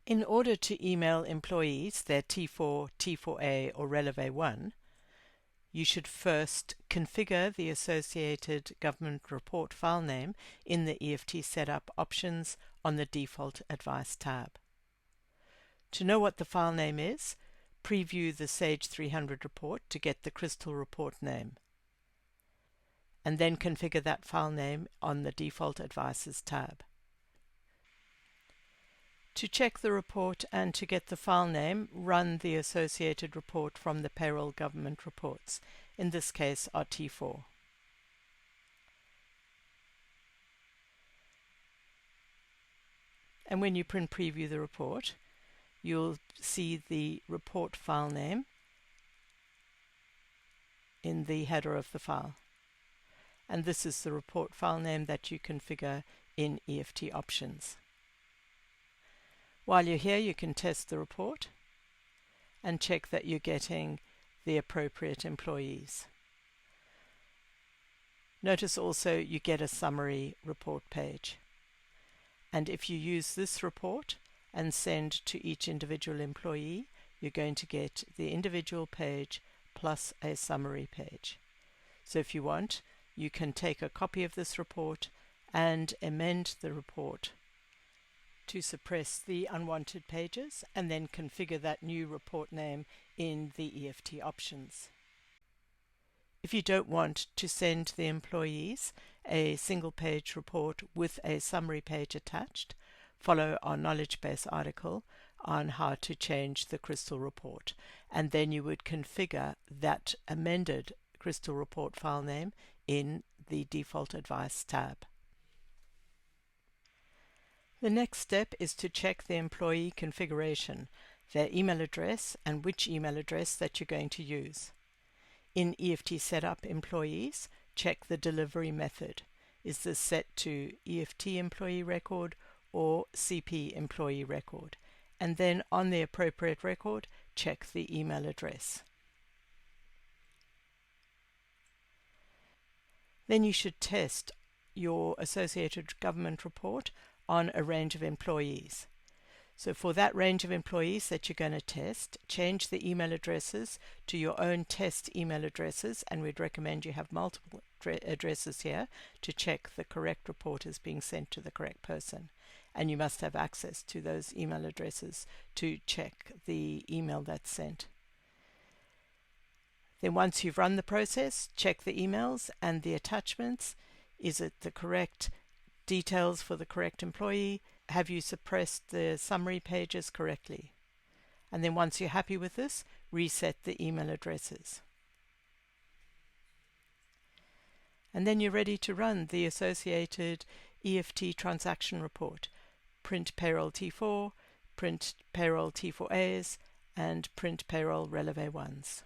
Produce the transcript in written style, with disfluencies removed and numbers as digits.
In order to email employees their T4, T4A or Relevé 1, you should first configure the associated government report file name in the EFT Setup options on the Default Advice tab. To know what the file name is, preview the Sage 300 report to get the crystal report name, and then configure that file name on the Default Advices tab. To check the report and to get the file name, run the associated report from the payroll government reports, in this case our T4. And when you print preview the report, you'll see the report file name in the header of the file. And this is the report file name that you configure in EFT options. While you're here, you can test the report and check that you're getting the appropriate employees. Notice also you get a summary report page. And if you use this report and send to each individual employee, you're going to get the individual page plus a summary page. So if you want, you can take a copy of this report and amend the report to suppress the unwanted pages, and then configure that new report name in the EFT options. If you don't want to send the employees a single page report with a summary page attached, follow our knowledge base article on how to change the crystal report, and then you would configure that amended crystal report file name in the Default Advice tab. The next step is to check the employee configuration, their email address and which email address that you're going to use. In EFT Setup Employees, check the delivery method. Is this set to EFT employee record or CP employee record? And then on the appropriate record, check the email address. Then you should test your associated government report on a range of employees. So for that range of employees that you're going to test, change the email addresses to your own test email addresses, and we'd recommend you have multiple addresses here to check the correct report is being sent to the correct person. And you must have access to those email addresses to check the email that's sent. Then once you've run the process, check the emails and the attachments. Is it the correct details for the correct employee? Have you suppressed the summary pages correctly? And then once you're happy with this, reset the email addresses. And then you're ready to run the associated EFT transaction report. Print payroll T4, print payroll T4As, and print payroll Relevé 1s.